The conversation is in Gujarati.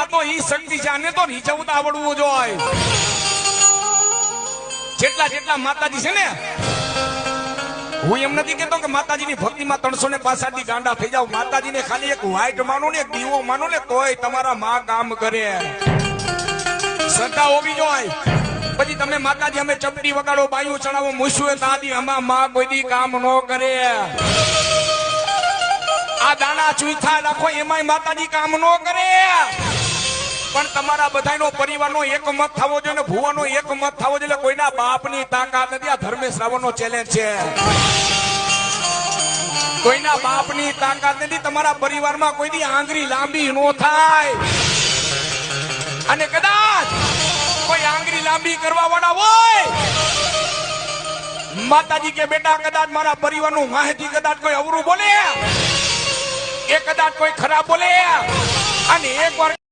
આ તો ઈ શક્તિ છે, આને તો રીઝવતા આવડવું જોઈએ. જેટલા જેટલા માતાજી છે ને, હું એમ નથી કેતો કે માતાજીની ભક્તિમાં 365 દી ગાંડા થઈ જાવ. માતાજીને ખાલી એક વાઈટ માનો ને, એક દીવો માનો ને, તોય તમારા માં કામ કરે. શ્રદ્ધા હોવી જોઈએ. પછી તમે માતાજી અમે ચપટી વગાડો, બાયું ચડાવો, મૂસુએ તાદી આમાં માં કોઈ દી કામ ન કરે. આ દાણા ચૂથા રાખો એમાંય માતાજી કામ ન કરે. પણ તમારા બધાનો પરિવારનો એક મત થવો જોઈએ ને ભુવાનો એક મત થવો જોઈએ. કોઈના બાપની તાકાત નથી. આ ધર્મેશ રાવણનો ચેલેન્જ છે. કોઈના બાપની તાકાત નથી. તમારા પરિવારમાં કોઈ દી આંગળી લાંબી ન થાય. અને કદાચ કોઈ આંગળી લાંબી કરવા વાળા હોય, માતાજી કે બેટા કદાચ મારા પરિવારનું માહિતી કદાચ કોઈ અવરું બોલે, એ કદાચ કોઈ ખરાબ બોલે, અને એક વાર